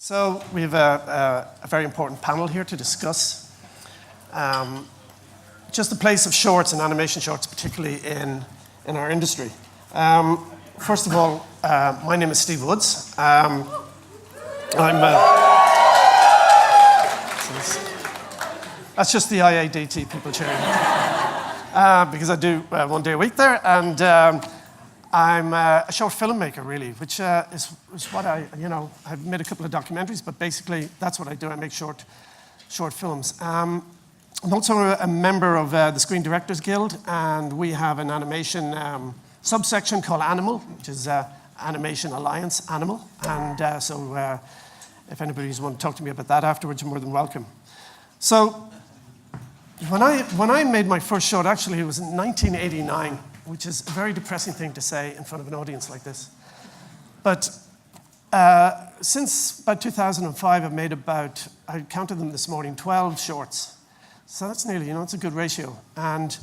So we have a very important panel here to discuss just the place of shorts and animation shorts, particularly in our industry. First of all, my name is Steve Woods. That's just the IADT people cheering. Because I do 1 day a week there, and I'm a short filmmaker, really, which is what I've made a couple of documentaries, but basically that's what I do. I make short films. I'm also a member of the Screen Directors Guild, and we have an animation subsection called Animal, which is Animation Alliance Animal. And so if anybody's want to talk to me about that afterwards, you're more than welcome. So when I made my first short, actually it was in 1989, which is a very depressing thing to say in front of an audience like this. But since about 2005, I've made about, I counted them this morning, 12 shorts. So that's nearly, it's a good ratio. And,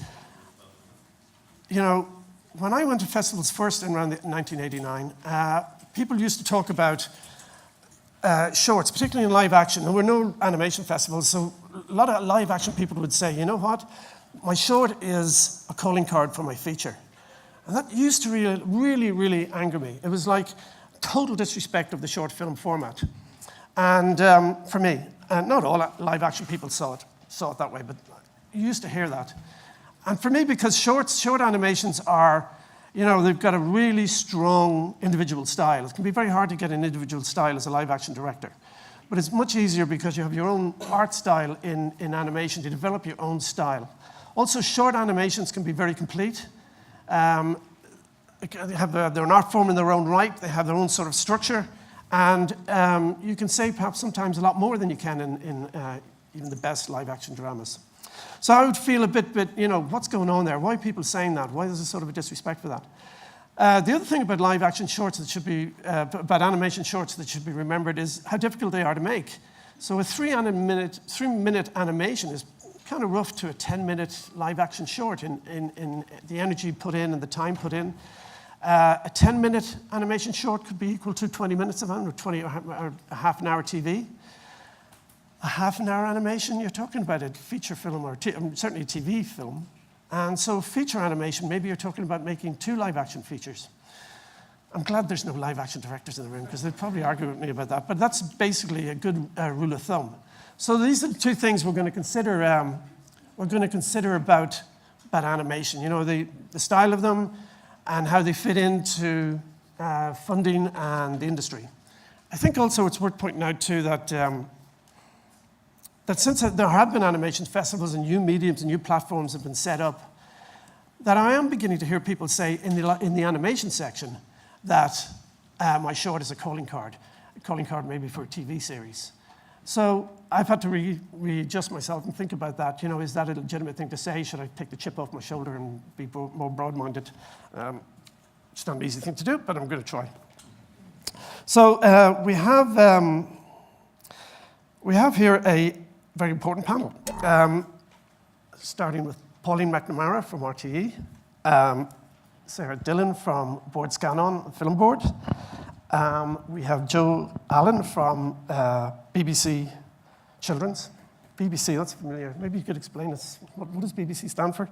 when I went to festivals first in around 1989, people used to talk about shorts, particularly in live action. There were no animation festivals, so a lot of live action people would say, you know what? My short is a calling card for my feature. And that used to really, really anger me. It was like total disrespect of the short film format. And for me, and not all live action people saw it that way, but you used to hear that. And for me, because short animations are, they've got a really strong individual style. It can be very hard to get an individual style as a live action director. But it's much easier because you have your own art style in animation to develop your own style. Also, short animations can be very complete. They're an art form in their own right. They have their own sort of structure. And you can say perhaps sometimes a lot more than you can in even the best live action dramas. So I would feel a bit, what's going on there? Why are people saying that? Why is there sort of a disrespect for that? The other thing about live action shorts that should be, about animation shorts that should be remembered is how difficult they are to make. So a 3-minute animation is kind of rough to a 10-minute live action short in the energy put in and the time put in. A 10-minute animation short could be equal to 20 minutes of or 20 or a half an hour TV. A half an hour animation, you're talking about a feature film or certainly a TV film. And so feature animation, maybe you're talking about making 2 live action features. I'm glad there's no live action directors in the room because they'd probably argue with me about that. But that's basically a good rule of thumb. So these are the 2 things we're going to consider. We're going to consider about animation. The style of them and how they fit into funding and the industry. I think also it's worth pointing out too that since there have been animation festivals and new mediums and new platforms have been set up, that I am beginning to hear people say in the animation section that my short is a calling card maybe for a TV series. So I've had to readjust myself and think about that. Is that a legitimate thing to say? Should I take the chip off my shoulder and be more broad-minded? It's not an easy thing to do, but I'm going to try. So we have here a very important panel, starting with Pauline McNamara from RTE, Sarah Dillon from Board Scan-On Film Board. We have Joe Allen from BBC Children's. BBC, that's familiar. Maybe you could explain this. What does BBC stand for?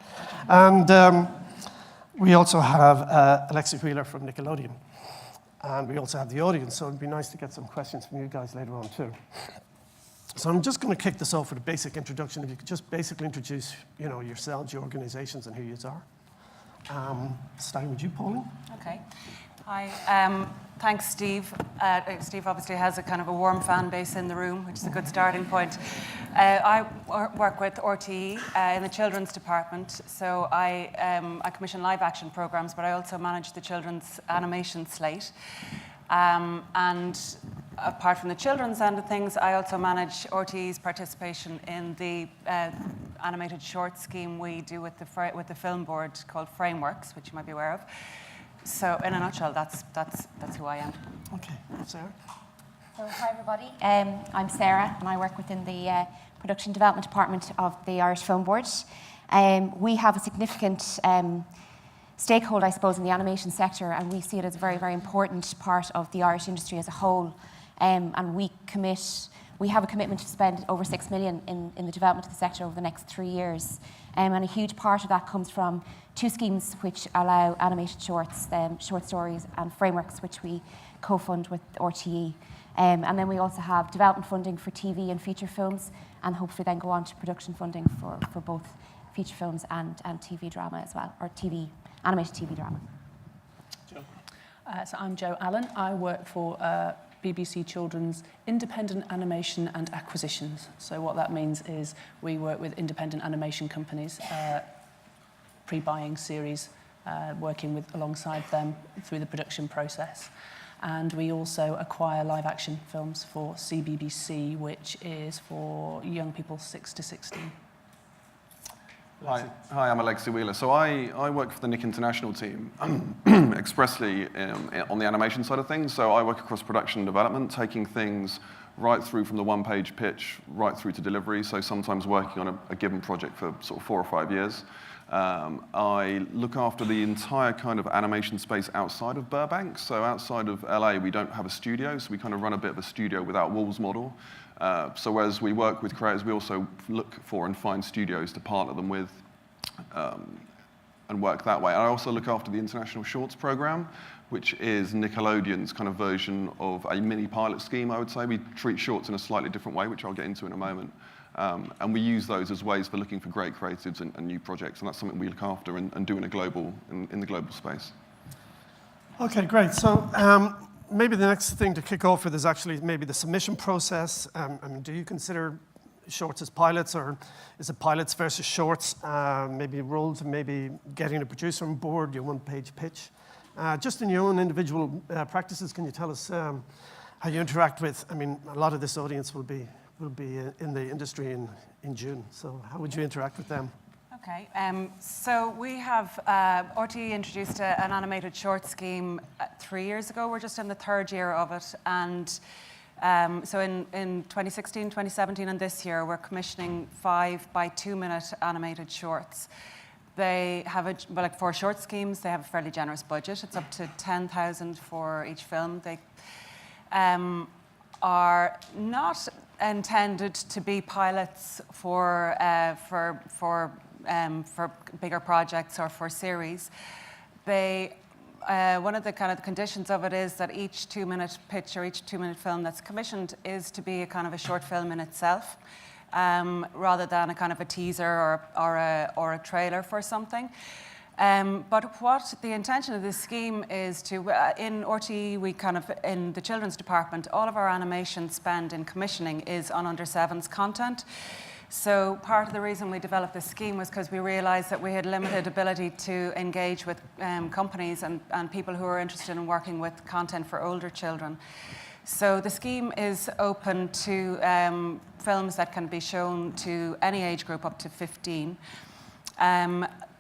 And we also have Alexi Wheeler from Nickelodeon. And we also have the audience, so it'd be nice to get some questions from you guys later on too. So I'm just going to kick this off with a basic introduction. If you could just basically introduce, yourselves, your organizations, and who you are. Starting with you, Pauline. Okay. Hi. Thanks, Steve. Steve obviously has a kind of a warm fan base in the room, which is a good starting point. I work with RTE in the children's department. So I commission live action programs, but I also manage the children's animation slate. And apart from the children's end of things, I also manage RTE's participation in the animated short scheme we do with the film board called Frameworks, which you might be aware of. So in a nutshell, that's who I am. Okay, Sarah. So hi everybody, I'm Sarah and I work within the production development department of the Irish Film Board. We have a significant stakeholder, I suppose, in the animation sector, and we see it as a very, very important part of the Irish industry as a whole. and we have a commitment to spend over 6 million in the development of the sector over the next 3 years. And a huge part of that comes from 2 schemes which allow animated shorts, short stories and frameworks, which we co-fund with RTE. And then we also have development funding for TV and feature films, and hopefully then go on to production funding for both feature films and TV drama as well, or animated TV drama. So I'm Jo Allen. I work for BBC Children's Independent Animation and Acquisitions. So what that means is we work with independent animation companies, pre-buying series, working alongside them through the production process. And we also acquire live action films for CBBC, which is for young people 6 to 16. Hi, I'm Alexi Wheeler. So I work for the Nick International team, expressly on the animation side of things. So I work across production and development, taking things right through from the one-page pitch right through to delivery. So sometimes working on a given project for sort of 4 or 5 years. I look after the entire kind of animation space outside of Burbank. So outside of LA, we don't have a studio, so we kind of run a bit of a studio without walls model. So as we work with creators, we also look for and find studios to partner them with and work that way. I also look after the International Shorts program, which is Nickelodeon's kind of version of a mini pilot scheme, I would say. We treat shorts in a slightly different way, which I'll get into in a moment. And we use those as ways for looking for great creatives and new projects, and that's something we look after and do in the global space. Okay, great. So maybe the next thing to kick off with is actually maybe the submission process. I mean, do you consider shorts as pilots, or is it pilots versus shorts? Maybe roles and maybe getting a producer on board, your one-page pitch. Just in your own individual practices, can you tell us how you interact with, I mean, a lot of this audience will be in the industry in June, so how would you interact with them? Okay, so we have, RTE introduced an animated short scheme 3 years ago. We're just in the 3rd year of it, and so in 2016, 2017 and this year, we're commissioning 5 by 2-minute animated shorts. They have for short schemes, they have a fairly generous budget. It's up to 10,000 for each film. They are not intended to be pilots for bigger projects or for series. One of the kind of conditions of it is that each 2-minute pitch or each 2-minute film that's commissioned is to be a kind of a short film in itself, rather than a kind of a teaser or a trailer for something. But what the intention of this scheme is to, in RTE, we kind of, in the children's department, all of our animation spend in commissioning is on under 7s content. So part of the reason we developed this scheme was because we realized that we had limited ability to engage with companies and people who are interested in working with content for older children. So the scheme is open to films that can be shown to any age group up to 15.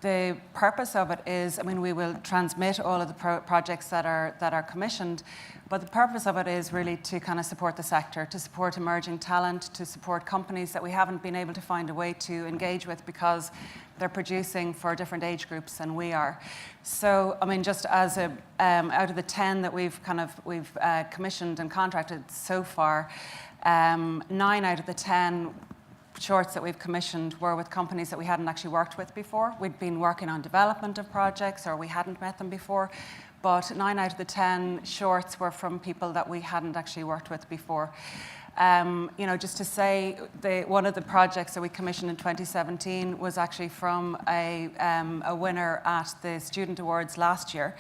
The purpose of it is, I mean, we will transmit all of the projects that are commissioned, but the purpose of it is really to kind of support the sector, to support emerging talent, to support companies that we haven't been able to find a way to engage with because they're producing for different age groups than we are. So, I mean, just as out of the 10 that we've commissioned and contracted so far, 9 out of the 10 shorts that we've commissioned were with companies that we hadn't actually worked with before. We'd been working on development of projects or we hadn't met them before, but 9 out of the 10 shorts were from people that we hadn't actually worked with before. You know, just to say, one of the projects that we commissioned in 2017 was actually from a winner at the Student Awards last year,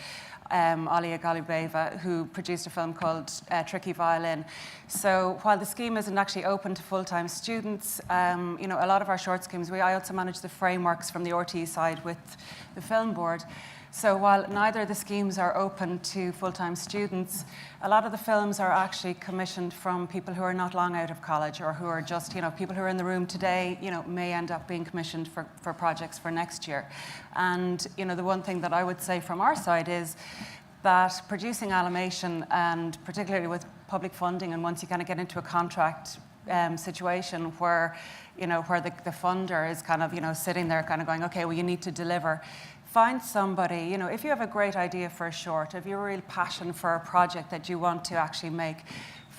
Alia Galibeva, who produced a film called Tricky Violin. So while the scheme isn't actually open to full-time students, you know, a lot of our short schemes, I also manage the frameworks from the RTE side with the film board. So while neither of the schemes are open to full-time students, a lot of the films are actually commissioned from people who are not long out of college or who are just, you know, people who are in the room today, you know, may end up being commissioned for projects for next year. And, you know, the one thing that I would say from our side is that producing animation, and particularly with public funding, and once you kind of get into a contract situation where, you know, where the funder is kind of, you know, sitting there kind of going, okay, well, you need to deliver. Find somebody, you know, if you have a great idea for a short, if you have a real passion for a project that you want to actually make,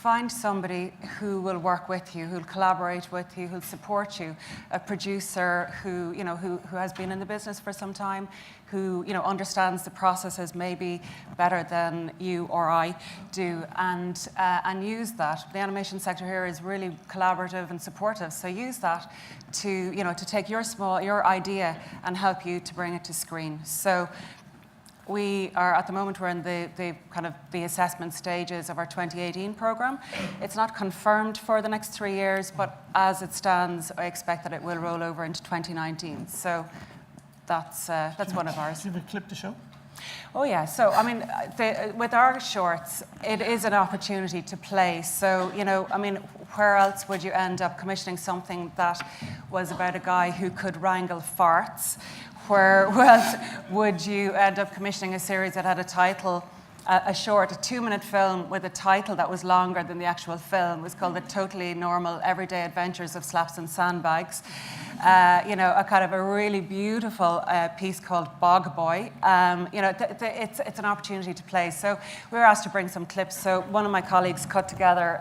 find somebody who will work with you, who'll collaborate with you, who'll support you, a producer who, you know, who has been in the business for some time, who, you know, understands the processes maybe better than you or I do, and use that. The animation sector here is really collaborative and supportive, so use that to, you know, to take your idea and help you to bring it to screen. So we are, at the moment, we're in the kind of the assessment stages of our 2018 programme. It's not confirmed for the next 3 years, but as it stands, I expect that it will roll over into 2019. So that's one of ours. Do you have a clip to show? Oh yeah, so I mean, with our shorts, it is an opportunity to play. So, you know, I mean, where else would you end up commissioning something that was about a guy who could wrangle farts? Where else would you end up commissioning a series that had a title, a short, a 2-minute film with a title that was longer than the actual film? It was called The Totally Normal Everyday Adventures of Slaps and Sandbags. You know, a kind of a really beautiful piece called Bog Boy. You know, it's an opportunity to play. So we were asked to bring some clips. So one of my colleagues cut together,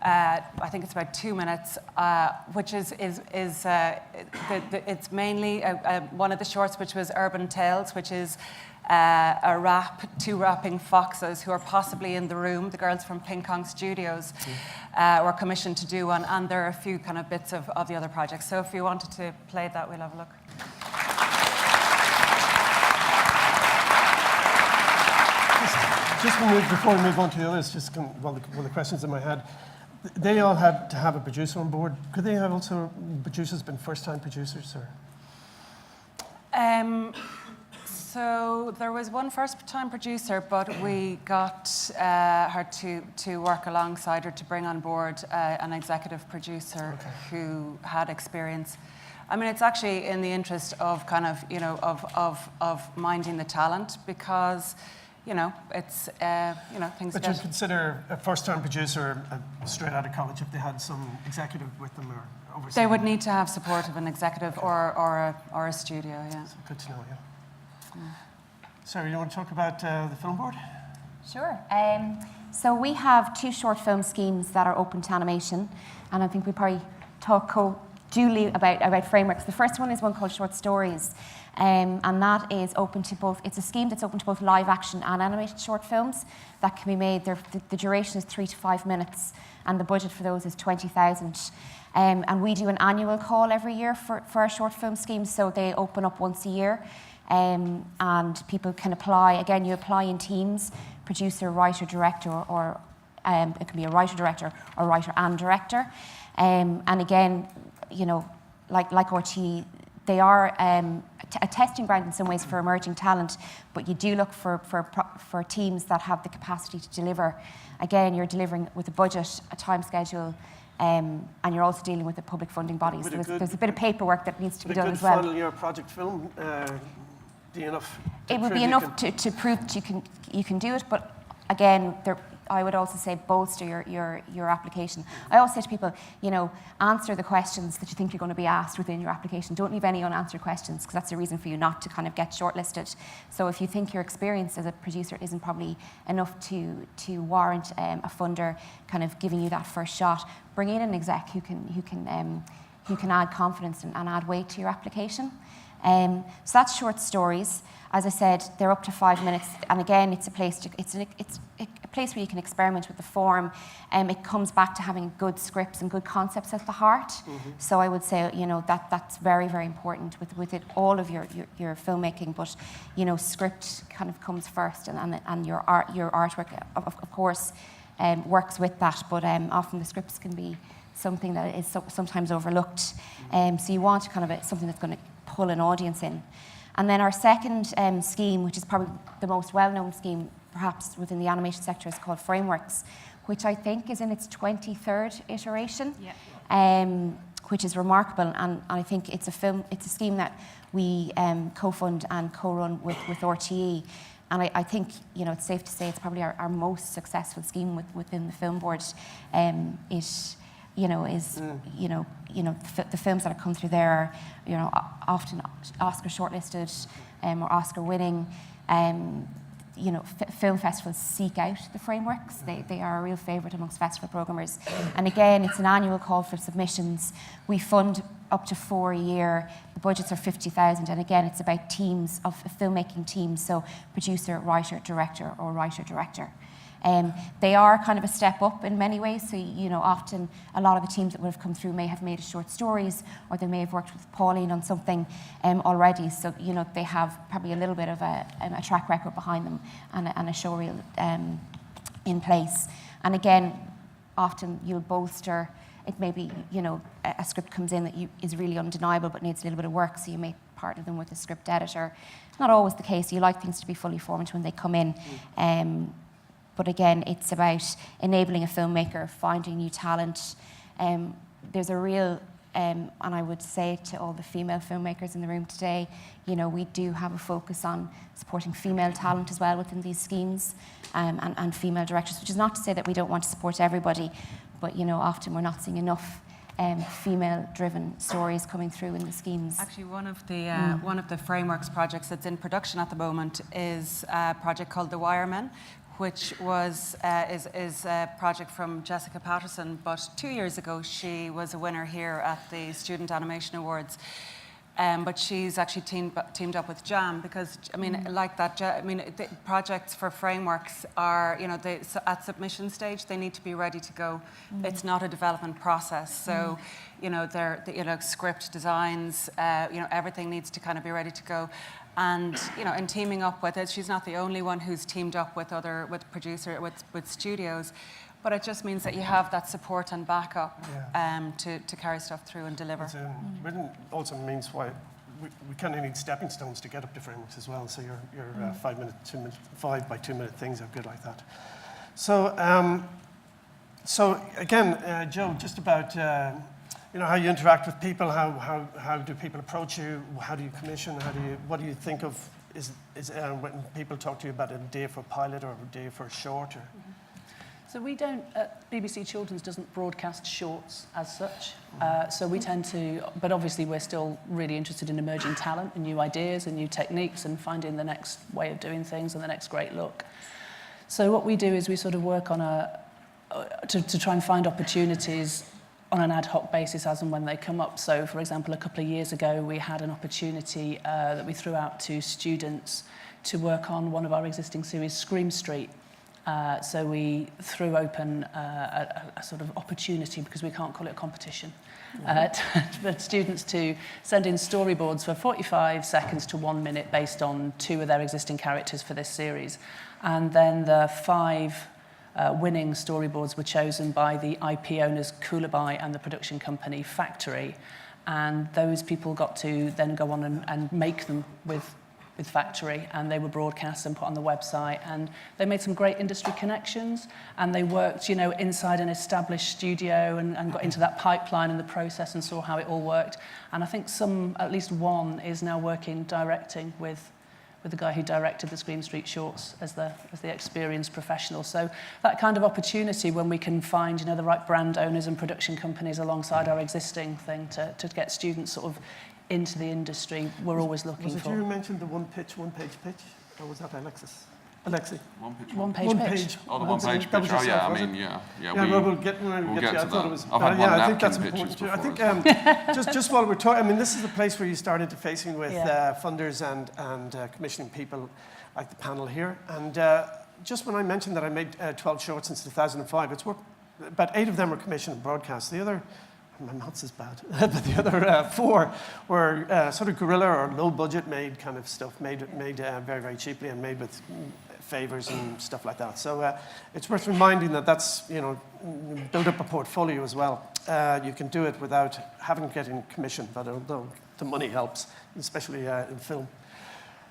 I think it's about 2 minutes, which is it's mainly one of the shorts, which was Urban Tales, which is two rapping foxes who are possibly in the room. The girls from Ping Kong Studios were commissioned to do one, and there are a few kind of bits of the other projects. So if you wanted to play that, we'll have a look. Just before we move on to the others, just one of the questions in my head. They all had to have a producer on board. Could they have also producers been first-time producers, or? So there was one first-time producer, but we got her to work alongside her to bring on board an executive producer who had experience. I mean, it's actually in the interest of kind of, you know, of minding the talent, because, you know, it's, you know, things But you'd consider a first-time producer straight out of college if they had some executive with them or overseeing? They would need to have support of an executive or a studio, yeah. So good to know, yeah. Sarah, you want to talk about the film board? Sure. So we have 2 short film schemes that are open to animation, and I think we probably talk duly about frameworks. The first one is one called Short Stories, and that is open to both. It's a scheme that's open to both live action and animated short films that can be made. The duration is 3 to 5 minutes, and the budget for those is 20,000. And we do an annual call every year for our short film schemes, so they open up once a year. And people can apply. Again, you apply in teams, producer, writer, director, or it can be a writer, director, or writer and director. And again, you know, like RTE, they are a testing ground in some ways for emerging talent, but you do look for teams that have the capacity to deliver. Again, you're delivering with a budget, a time schedule, and you're also dealing with the public funding bodies. So there's a bit of paperwork that needs to be done as well. A good final year project film, enough? It would be enough to prove that you can do it, but again, I would also say bolster your application. I always say to people, you know, answer the questions that you think you're going to be asked within your application. Don't leave any unanswered questions, because that's a reason for you not to kind of get shortlisted. So if you think your experience as a producer isn't probably enough to warrant a funder kind of giving you that first shot, bring in an exec who can add confidence and add weight to your application. So that's Short Stories. As I said, they're up to 5 minutes, and again, it's a place where you can experiment with the form. It comes back to having good scripts and good concepts at the heart. Mm-hmm. So I would say, you know, that's very, very important with it, all of your filmmaking. But, you know, script kind of comes first, and your artwork, of course, works with that. But often the scripts can be something that is sometimes overlooked. So you want kind of something that's going to pull an audience in. And then our second scheme, which is probably the most well-known scheme perhaps within the animation sector, is called Frameworks, which I think is in its 23rd iteration, which is remarkable. And I think it's a scheme that we co-fund and co-run with RTE. And I think, you know, it's safe to say it's probably our most successful scheme within the film board. The films that have come through there are, you know, often Oscar shortlisted or Oscar winning. film festivals seek out the frameworks. They are a real favourite amongst festival programmers. And again, it's an annual call for submissions. We fund up to 4 a year. The budgets are 50,000, and again, it's about teams of filmmaking teams, so producer, writer, director, or writer-director. They are kind of a step up in many ways. So, often a lot of the teams that would have come through may have made short stories, or they may have worked with Pauline on something already. So, they have probably a little bit of a track record behind them and a showreel in place. And again, often you'll bolster. It may be, a script comes in that is really undeniable but needs a little bit of work, so you may partner them with a script editor. It's not always the case. You like things to be fully formed when they come in. But again, it's about enabling a filmmaker, finding new talent. There's a real, and I would say to all the female filmmakers in the room today, we do have a focus on supporting female talent as well within these schemes, and female directors, which is not to say that we don't want to support everybody, but often we're not seeing enough female-driven stories coming through in the schemes. Actually, one of the frameworks projects that's in production at the moment is a project called the Wireman, which is a project from Jessica Patterson, but 2 years ago she was a winner here at the Student Animation Awards. But she's actually teamed up with Jam, because the projects for frameworks are, at submission stage they need to be ready to go. It's not a development process, so they're script designs, everything needs to kind of be ready to go. And in teaming up with it, she's not the only one who's teamed up with with studios. But it just means that you have that support and backup to carry stuff through and deliver. Written also means why we kind of need stepping stones to get up to frameworks as well. So your 5 by 2 minute things are good like that. So again, Joe, just about how you interact with people, how do people approach you, how do you commission, what do you think of is when people talk to you about a day for a pilot or a day for a short? Or? So we don't, BBC Children's doesn't broadcast shorts as such. So we tend to, but obviously we're still really interested in emerging talent and new ideas and new techniques and finding the next way of doing things and the next great look. So what we do is we sort of work on to try and find opportunities on an ad hoc basis as and when they come up. So for example, a couple of years ago, we had an opportunity that we threw out to students to work on one of our existing series, Scream Street. So we threw open a sort of opportunity, because we can't call it a competition, for students to send in storyboards for 45 seconds to 1 minute based on 2 of their existing characters for this series. And then the 5 winning storyboards were chosen by the IP owners Coolaby and the production company Factory. And those people got to then go on and make them with Factory, and they were broadcast and put on the website, and they made some great industry connections, and they worked inside an established studio and got into that pipeline and the process and saw how it all worked. And I think at least one is now directing with the guy who directed the Scream Street shorts as the experienced professional. So that kind of opportunity, when we can find the right brand owners and production companies alongside our existing thing to get students sort of into the industry, we're always looking for. Was it you who mentioned the one-page pitch? Or was that Alexi? One-page pitch. Oh, the one-page pitch. Oh, yeah, I mean, yeah. We'll get to that. I thought it was. I think that's important too. I think just while we're talking, I mean, this is the place where you start interfacing with funders and commissioning people, like the panel here. And just when I mentioned that I made 12 shorts since 2005, it's about 8 of them were commissioned and broadcast. The other, my maths is bad, but the other 4 were sort of guerrilla or low-budget made kind of stuff, made very, very cheaply and made with favors and stuff like that. So it's worth reminding that's, build up a portfolio as well. You can do it without having to get in commission, but although the money helps, especially in film.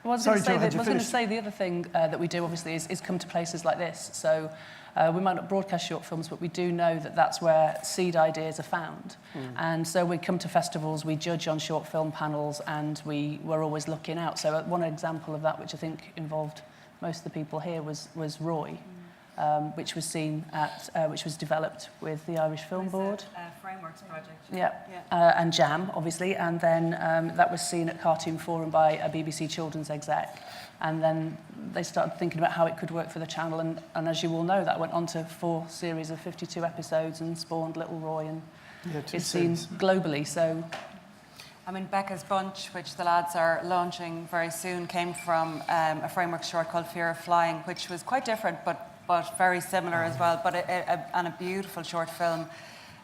Well, I was going to say the other thing that we do, obviously, is come to places like this. So we might not broadcast short films, but we do know that that's where seed ideas are found. And so we come to festivals, we judge on short film panels, and we're always looking out. So one example of that, which I think involved most of the people here, was Roy. which was which was developed with the Irish Film Board. Frameworks project. Yeah, and Jam, obviously, and then that was seen at Cartoon Forum by a BBC Children's exec. And then they started thinking about how it could work for the channel, and as you all know, that went on to 4 series of 52 episodes and spawned Little Roy, and it's seen globally, so... I mean, Becca's Bunch, which the lads are launching very soon, came from a framework short called Fear of Flying, which was quite different, but very similar as well, and a beautiful short film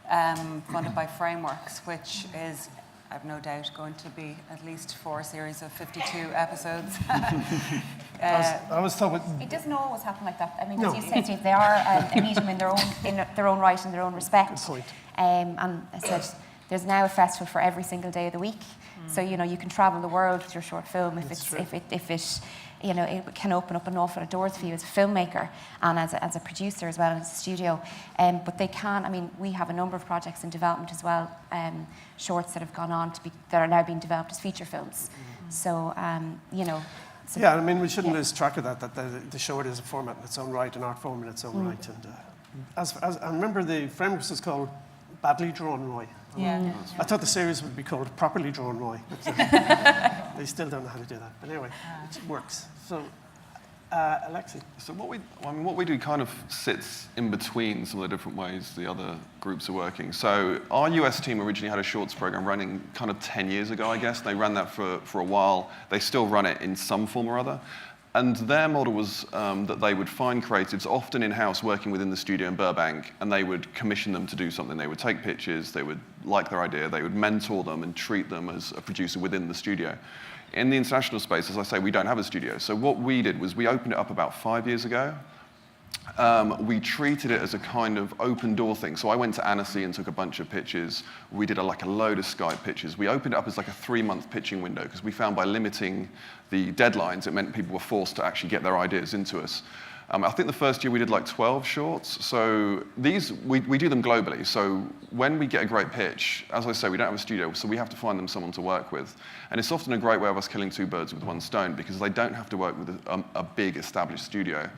funded by Frameworks, which is, I've no doubt, going to be at least 4 series of 52 episodes. I was told It doesn't always happen like that. I mean, No. as you said, Steve, they are a medium in their own right, in their own respect. Good point. And I said, there's now a festival for every single day of the week. So, you know, you can travel the world with your short film if it you know, it can open up an awful lot of doors for you as a filmmaker and as a producer as well, and as a studio. But they can, I mean, we have a number of projects in development as well, shorts that have gone on that are now being developed as feature films. So, you know. So, yeah, I mean, we shouldn't lose track of that the short is a format in its own right, an art form in its own right. And as I remember, the framework was called Badly Drawn Roy. Yeah. I thought the series would be called Properly Drawn Roy, but they still don't know how to do that. But anyway, it works. So, Alexi. So what we do kind of sits in between some of the different ways the other groups are working. So our US team originally had a shorts program running kind of 10 years ago, I guess. They ran that for a while. They still run it in some form or other. And their model was that they would find creatives, often in-house working within the studio in Burbank, and they would commission them to do something. They would take pictures, they would like their idea, they would mentor them and treat them as a producer within the studio. In the international space, as I say, we don't have a studio. So what we did was we opened it up about 5 years ago. We treated it as a kind of open door thing. So I went to Annecy and took a bunch of pictures. We did a load of Skype pitches. We opened it up as like a 3-month pitching window because we found by limiting the deadlines, it meant people were forced to actually get their ideas into us. I think the first year we did like 12 shorts. So these, we do them globally. So when we get a great pitch, as I say, we don't have a studio, so we have to find them someone to work with. And it's often a great way of us killing 2 birds with 1 stone because they don't have to work with a big established studio.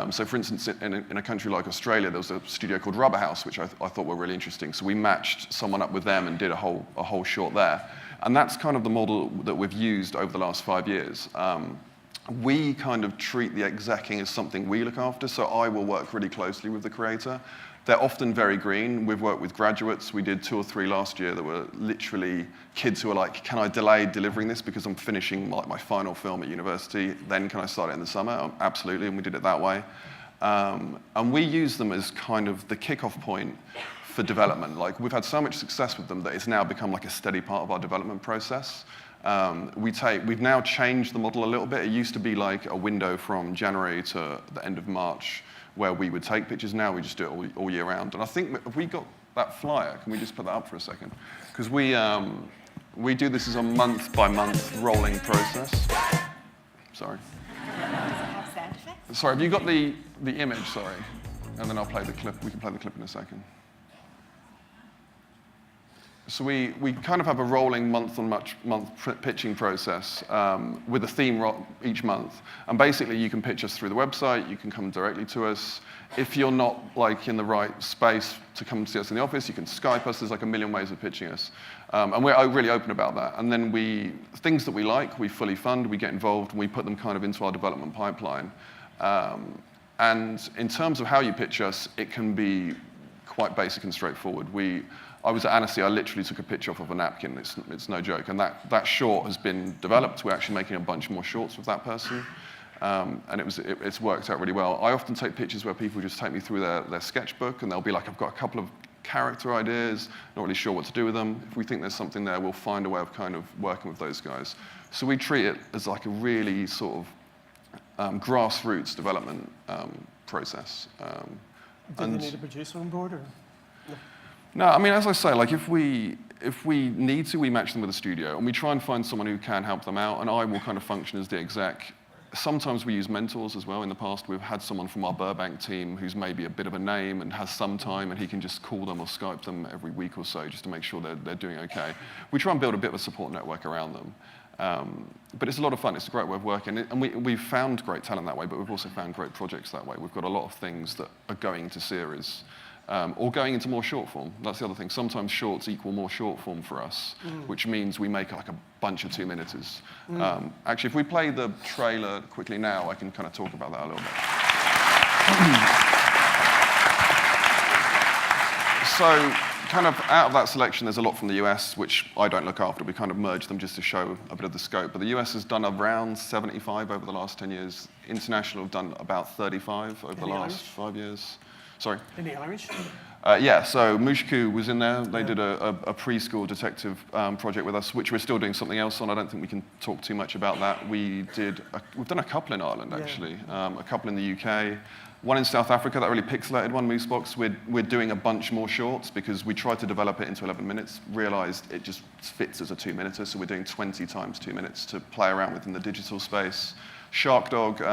So for instance, in a country like Australia, there was a studio called Rubber House, which I thought were really interesting. So we matched someone up with them and did a whole short there. And that's kind of the model that we've used over the last 5 years. We kind of treat the execing as something we look after, so I will work really closely with the creator. They're often very green. We've worked with graduates. We did 2 or 3 last year that were literally kids who were like, can I delay delivering this because I'm finishing my final film at university, then can I start it in the summer? Absolutely, and we did it that way. And we use them as kind of the kickoff point for development. Like, we've had so much success with them that it's now become like a steady part of our development process. We've now changed the model a little bit. It used to be like a window from January to the end of March where we would take pictures. Now we just do it all year round. And I think if we got that flyer, can we just put that up for a second? Because we do this as a month-by-month rolling process. Sorry. Sorry, have you got the image? Sorry. And then I'll play the clip. We can play the clip in a second. So we kind of have a rolling month-on-month pitching process with a theme each month. And basically, you can pitch us through the website. You can come directly to us. If you're not like in the right space to come see us in the office, you can Skype us. There's like a million ways of pitching us. And we're really open about that. And then things that we like, we fully fund. We get involved, and we put them kind of into our development pipeline. And in terms of how you pitch us, it can be quite basic and straightforward. I was at Annecy, I literally took a picture off of a napkin, it's no joke. And that short has been developed. We're actually making a bunch more shorts with that person. And it's worked out really well. I often take pictures where people just take me through their sketchbook, and they'll be like, I've got a couple of character ideas, not really sure what to do with them. If we think there's something there, we'll find a way of kind of working with those guys. So we treat it as like a really sort of grassroots development process. Do they need a producer on board, or? No, I mean, as I say, like if we need to, we match them with a studio, and we try and find someone who can help them out, and I will kind of function as the exec. Sometimes we use mentors as well. In the past, we've had someone from our Burbank team who's maybe a bit of a name and has some time, and he can just call them or Skype them every week or so just to make sure they're doing okay. We try and build a bit of a support network around them. But it's a lot of fun. It's a great way of working. And we've found great talent that way, but we've also found great projects that way. We've got a lot of things that are going to series or going into more short form. That's the other thing. Sometimes shorts equal more short form for us, which means we make like a bunch of 2-minuters. Actually, if we play the trailer quickly now, I can kind of talk about that a little bit. So, kind of out of that selection, there's a lot from the US, which I don't look after. We kind of merged them just to show a bit of the scope. But the US has done around 75 over the last 10 years. International have done about 35 over the last 5 years. Sorry? Any Irish? Yeah, so Mushku was in there. They did a preschool detective project with us, which we're still doing something else on. I don't think we can talk too much about that. We've done a couple in Ireland, actually. A couple in the UK. One in South Africa, that really pixelated one, Moosebox. We're doing a bunch more shorts because we tried to develop it into 11 minutes, realized it just fits as a 2-minuter, so we're doing 20 times 2 minutes to play around with in the digital space. Shark Dog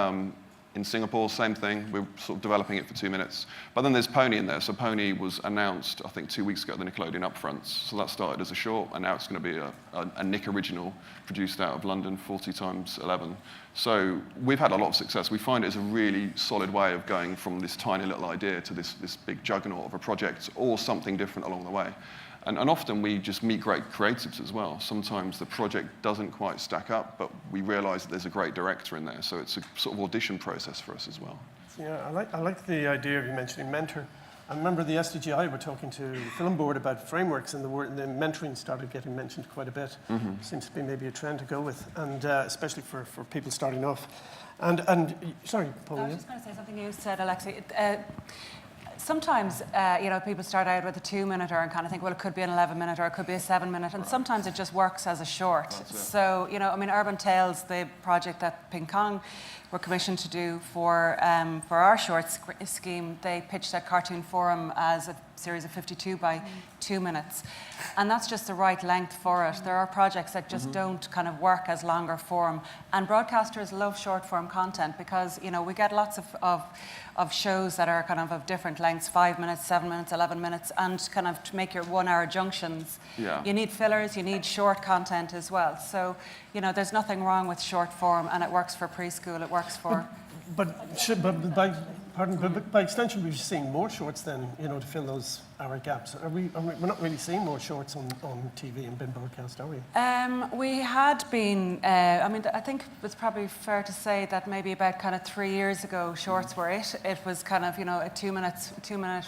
in Singapore, same thing. We're sort of developing it for 2 minutes. But then there's Pony in there. So Pony was announced, I think, 2 weeks ago at the Nickelodeon Upfronts. So that started as a short, and now it's going to be a Nick original produced out of London, 40 times 11. So we've had a lot of success. We find it as a really solid way of going from this tiny little idea to this big juggernaut of a project or something different along the way. And often we just meet great creatives as well. Sometimes the project doesn't quite stack up, but we realize that there's a great director in there. So it's a sort of audition process for us as well. Yeah, I like the idea of you mentioning mentor. I remember the SDGI were talking to the film board about frameworks, and the mentoring started getting mentioned quite a bit. Seems to be maybe a trend to go with, and especially for people starting off. And sorry, Paul. I was just going to say something you said, Alexi. Sometimes, people start out with a 2-minuter and kind of think, well, it could be an 11-minute or it could be a 7-minute, and sometimes it just works as a short. So, Urban Tales, the project that Ping Kong were commissioned to do for our short scheme, they pitched at Cartoon Forum as a series of 52 by 2 minutes. And that's just the right length for it. There are projects that just don't kind of work as longer form. And broadcasters love short form content because, we get lots of shows that are kind of different lengths, 5 minutes, 7 minutes, 11 minutes, and kind of to make your 1-hour junctions. Yeah. You need fillers, you need short content as well. So, there's nothing wrong with short form, and it works for preschool, it works for... But by extension, we're seeing more shorts then, to fill those hour gaps. We're not really seeing more shorts on TV and bin broadcast, are we? We had been, I think it's probably fair to say that maybe about kind of 3 years ago, shorts were it. It was kind of, a 2-minute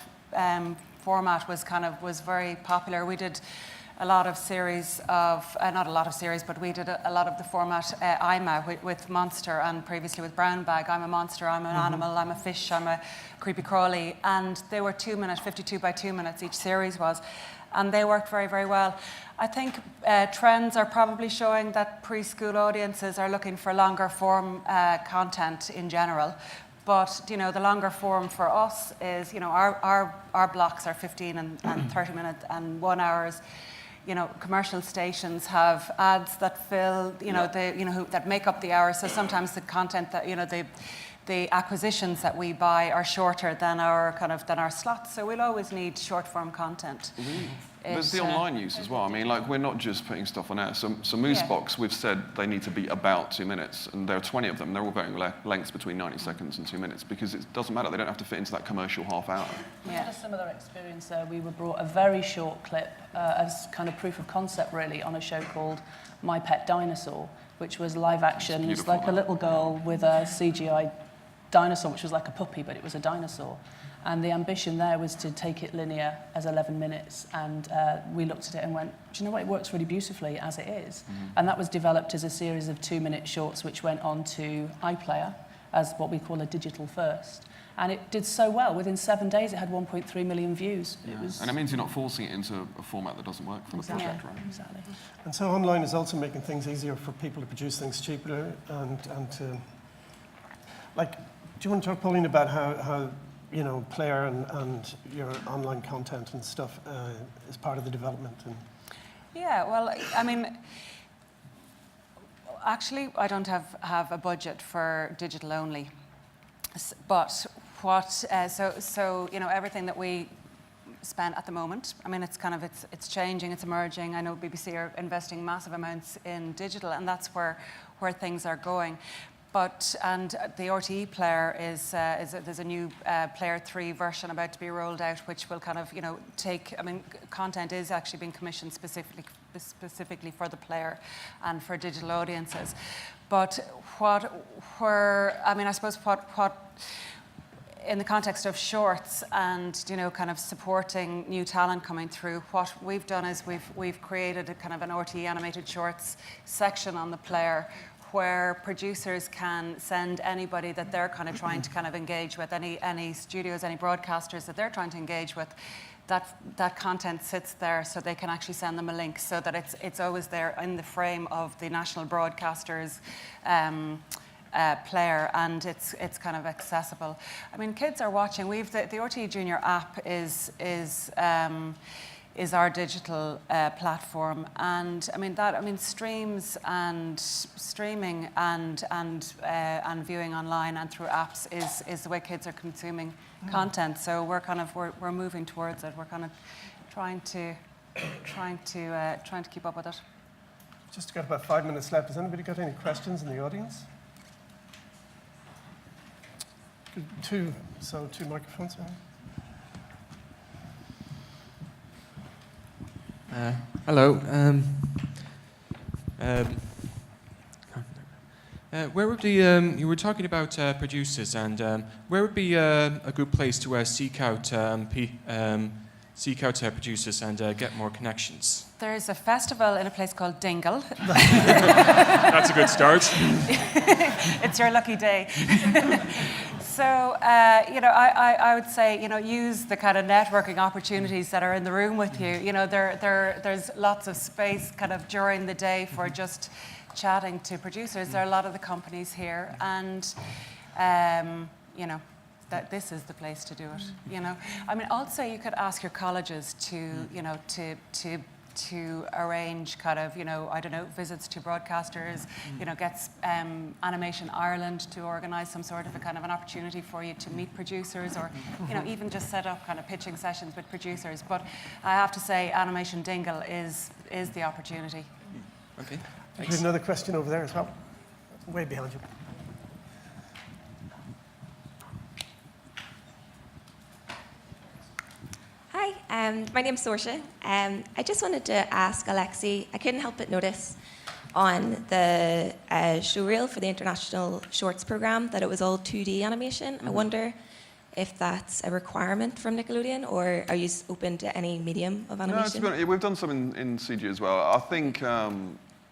format was very popular. We did a lot of series of, not a lot of series, but we did a lot of the format IMA with Monster and previously with Brown Bag. I'm a monster, I'm an animal, I'm a fish, I'm a creepy crawly. And they were 2-minute, 52 by 2 minutes each series was. And they worked very, very well. I think trends are probably showing that preschool audiences are looking for longer form content in general. But, the longer form for us is, our blocks are 15 and 30 minutes and 1 hours. Commercial stations have ads that fill, that make up the hours. So sometimes the content that, the acquisitions that we buy are shorter than our slots. So we'll always need short form content. There's the online use as well. We're not just putting stuff on air. So Moosebox, we've said they need to be about 2 minutes, and there are 20 of them. They're all varying lengths between 90 seconds and 2 minutes because it doesn't matter. They don't have to fit into that commercial half hour. We had a similar experience there. We were brought a very short clip as kind of proof of concept, really, on a show called My Pet Dinosaur, which was live action. It's like a little girl with a CGI dinosaur, which was like a puppy, but it was a dinosaur. And the ambition there was to take it linear as 11 minutes. And we looked at it and went, do you know what? It works really beautifully as it is. And that was developed as a series of 2-minute shorts, which went on to iPlayer as what we call a digital first. And it did so well. Within 7 days, it had 1.3 million views. Yeah. And it means you're not forcing it into a format that doesn't work for the project, right? Exactly. And so online is also making things easier for people to produce things cheaper and to... do you want to talk, Pauline, about how player and your online content and stuff is part of the development? Yeah, well, actually, I don't have a budget for digital only. But everything that we spent at the moment. I mean, it's changing, it's emerging. I know BBC are investing massive amounts in digital, and that's where things are going. And the RTE player there's a new Player 3 version about to be rolled out, which will kind of, content is actually being commissioned specifically for the player and for digital audiences. But I suppose what in the context of shorts and, kind of supporting new talent coming through, what we've done is we've created a kind of an RTE animated shorts section on the player, where producers can send anybody that they're kind of trying to kind of engage with, any studios, any broadcasters that they're trying to engage with, that content sits there, so they can actually send them a link, so that it's always there in the frame of the national broadcaster's player, and it's kind of accessible. I mean, kids are watching. The RTE Junior app is our digital platform, and streaming and viewing online and through apps is the way kids are consuming content. So we're moving towards it. We're kind of trying to keep up with it. Just got about 5 minutes left. Has anybody got any questions in the audience? Two microphones. Hello. Where would you were talking about producers, and where would be a good place to seek out producers and get more connections? There's a festival in a place called Dingle. That's a good start. It's your lucky day. So, I would say, use the kind of networking opportunities that are in the room with you. There's lots of space kind of during the day for just chatting to producers. There are a lot of the companies here, and, that this is the place to do it. I mean, also you could ask your colleges to arrange kind of, visits to broadcasters, gets Animation Ireland to organise some sort of a kind of an opportunity for you to meet producers, or, even just set up kind of pitching sessions with producers. But I have to say, Animation Dingle is the opportunity. Okay, We have another question over there as well, way behind you. Hi, my name's Sorsha. I just wanted to ask Alexi, I couldn't help but notice on the showreel for the International Shorts Programme that it was all 2D animation. I wonder if that's a requirement from Nickelodeon, or are you open to any medium of animation? No, we've done some in CG as well. I think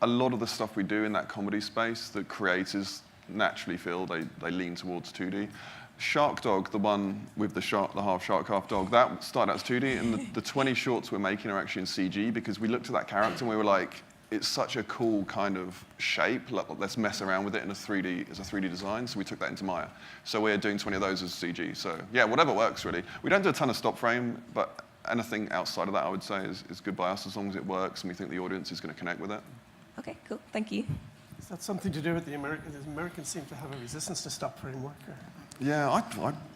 a lot of the stuff we do in that comedy space, the creators naturally feel they lean towards 2D. Shark Dog, the one with the shark, the half shark, half dog, that started out as 2D, and the 20 shorts we're making are actually in CG, because we looked at that character and we were like, it's such a cool kind of shape, let's mess around with it in a 3D design, so we took that into Maya. So we're doing 20 of those as CG. So yeah, whatever works really. We don't do a ton of stop frame, but anything outside of that I would say is good by us, as long as it works and we think the audience is going to connect with it. Okay, cool, thank you. Is that something to do with the Americans seem to have a resistance to stop framework? Or? Yeah,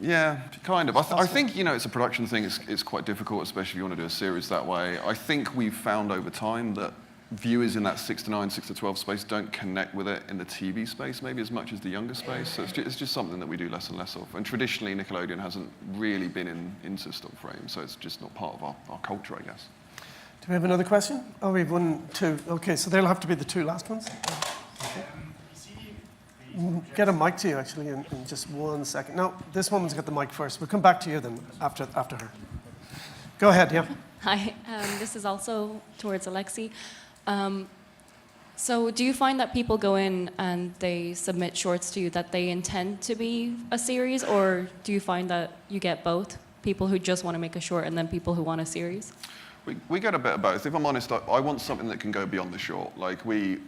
yeah, kind of. I think, it's a production thing. It's quite difficult, especially if you want to do a series that way. I think we've found over time that viewers in that 6 to 9, 6 to 12 space don't connect with it in the TV space maybe as much as the younger space. So it's just something that we do less and less of. And traditionally, Nickelodeon hasn't really been into stop frame, so it's just not part of our culture, I guess. Do we have another question? Oh, we have 1, 2. Okay, so they'll have to be the 2 last ones. Okay. Get a mic to you, actually, in just 1 second. No, this woman's got the mic first. We'll come back to you then, after her. Go ahead, yeah. Hi, this is also towards Alexi. So do you find that people go in and they submit shorts to you that they intend to be a series, or do you find that you get both? People who just want to make a short and then people who want a series? We get a bit of both. If I'm honest, I want something that can go beyond the short. Like, we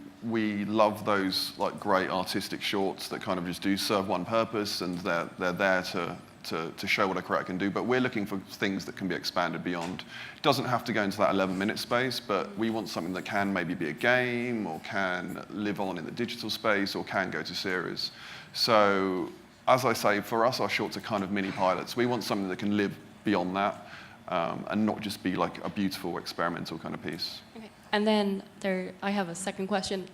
love those like great artistic shorts that kind of just serve one purpose, and they're there to show what a creator can do. But we're looking for things that can be expanded beyond. It doesn't have to go into that 11-minute space, but we want something that can maybe be a game, or can live on in the digital space, or can go to series. So, as I say, for us, our shorts are kind of mini pilots. We want something that can live beyond that. and not just be like a beautiful experimental kind of piece. Okay. And then I have a second question.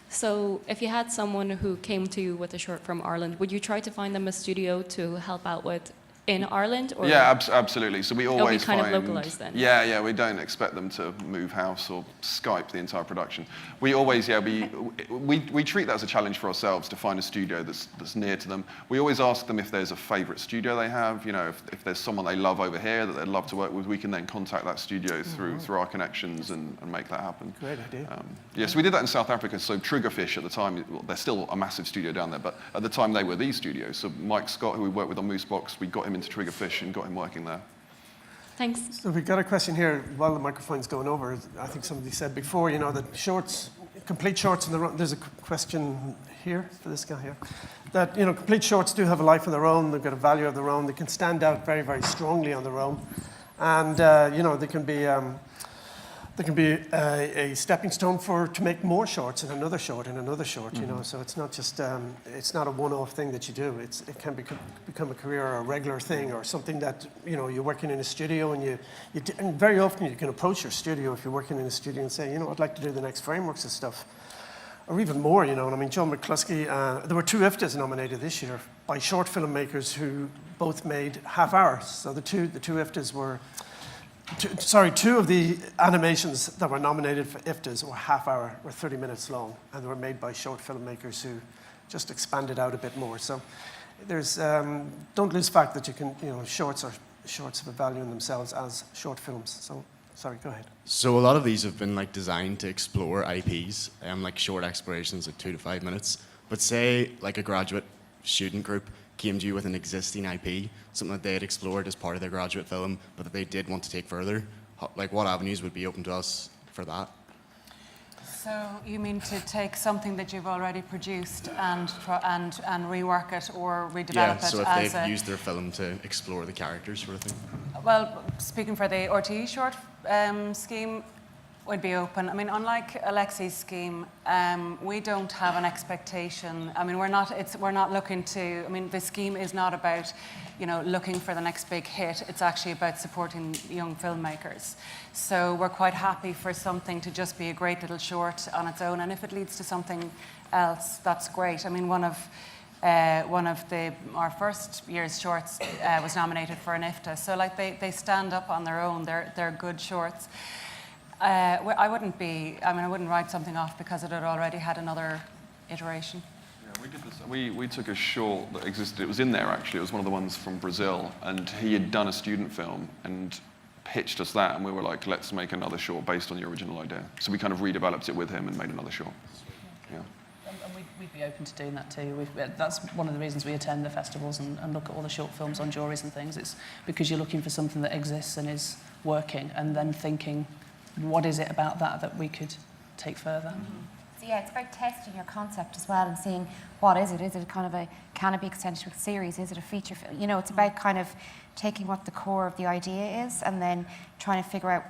So if you had someone who came to you with a short from Ireland, would you try to find them a studio to help out with in Ireland? Or Yeah, absolutely. So we always kind find, of localized then? Yeah, we don't expect them to move house or Skype the entire production. We always, we treat that as a challenge for ourselves to find a studio that's near to them. We always ask them if there's a favourite studio they have. You know, if there's someone they love over here that they'd love to work with, we can then contact that studio through our connections and make that happen. Great idea. So we did that in South Africa. So Triggerfish at the time, well, they're still a massive studio down there, but at the time they were the studios. So Mike Scott, who we worked with on Moosebox, we got him into Triggerfish and got him working there. Thanks. So we've got a question here while the microphone's going over. I think somebody said before, you know, that shorts, complete shorts in their own, there's a question here for this guy here, that, you know, complete shorts do have a life of their own, they've got a value of their own, they can stand out very, very strongly on their own. And, you know, they can be a stepping stone to make more shorts and another short and another short, you know. So it's not just, it's not a one-off thing that you do. It can become a career or a regular thing or something that, you know, you're working in a studio and and very often you can approach your studio if you're working in a studio and say, you know, I'd like to do the next frameworks and stuff. Or even more, you know. And I mean, John McCluskey, there were 2 IFTAs nominated this year by short filmmakers who both made half hours. So the two IFTAs were, two of the animations that were nominated for IFTAs were half hour, were 30 minutes long, and they were made by short filmmakers who just expanded out a bit more. So there's, don't lose fact that you can, you know, shorts have a value in themselves as short films. So, sorry, go ahead. So a lot of these have been like designed to explore IPs, like short explorations of 2 to 5 minutes. But say like a graduate student group came to you with an existing IP, something that they had explored as part of their graduate film, but that they did want to take further, like what avenues would be open to us for that? So you mean to take something that you've already produced and rework it or redevelop it? So if as they've used their film to explore the characters sort of thing. Well, speaking for the RTE short scheme, would be open. I mean, unlike Alexi's scheme, we don't have an expectation. I mean, we're not looking to. I mean, the scheme is not about, you know, looking for the next big hit. It's actually about supporting young filmmakers. So we're quite happy for something to just be a great little short on its own, and if it leads to something else, that's great. I mean, one of our first year's shorts was nominated for an IFTA. So like they stand up on their own. They're good shorts. I wouldn't write something off because it had already had another iteration. Yeah, we did this. We took a short that existed. It was in there actually. It was one of the ones from Brazil, and he had done a student film and pitched us that, and we were like, let's make another short based on the original idea. So we kind of redeveloped it with him and made another short. Yeah. And we'd be open to doing that too. That's one of the reasons we attend the festivals and look at all the short films on juries and things. It's because you're looking for something that exists and is working, and then thinking, what is it about that we could take further? Mm-hmm. So yeah, it's about testing your concept as well and seeing what is it? Is it kind of can it be extended to a series? Is it a feature film? You know, it's about kind of taking what the core of the idea is and then trying to figure out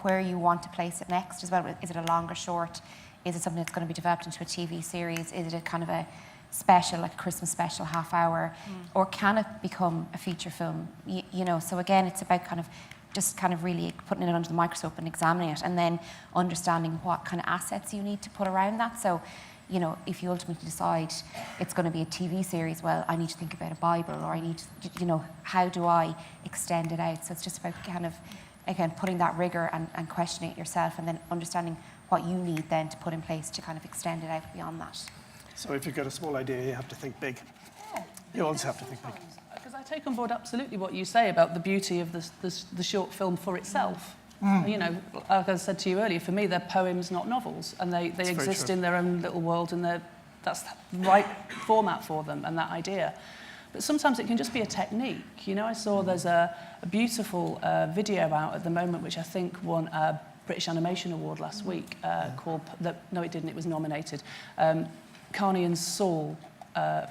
where you want to place it next as well. Is it a longer short? Is it something that's going to be developed into a TV series? Is it a kind of a special, like a Christmas special, half hour? Or can it become a feature film? You know, so again, it's about kind of just kind of really putting it under the microscope and examining it and then understanding what kind of assets you need to put around that. So, you know, if you ultimately decide it's going to be a TV series, well, I need to think about a Bible, or I need to, you know, how do I extend it out? So it's just about kind of, again, putting that rigor and questioning it yourself and then understanding what you need then to put in place to kind of extend it out beyond that. So if you've got a small idea, you have to think big. Yeah. You always have to think big. Because I take on board absolutely what you say about the beauty of the short film for itself. You know, like I said to you earlier, for me, they're poems, not novels, and they exist in their own little world, and that's the right format for them and that idea. But sometimes it can just be a technique. You know, I saw there's a beautiful video out at the moment, which I think won a British Animation Award last week, called, no, it didn't, it was nominated. Carney and Saul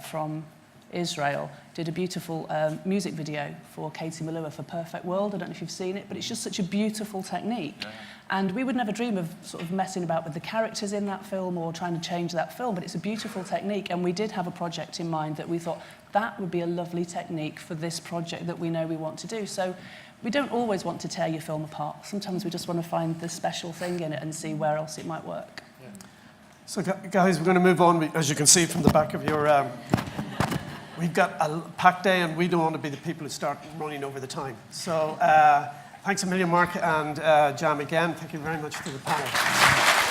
from Israel did a beautiful music video for Katie Malua for Perfect World. I don't know if you've seen it, but it's just such a beautiful technique. Yeah. And we would never dream of sort of messing about with the characters in that film or trying to change that film, but it's a beautiful technique. And we did have a project in mind that we thought that would be a lovely technique for this project that we know we want to do. So We don't always want to tear your film apart. Sometimes we just want to find the special thing in it and see where else it might work. So guys, we're going to move on. As you can see from the back of your, we've got a packed day and we don't want to be the people who start running over the time. So thanks a million, Mark and Jam again. Thank you very much for the panel.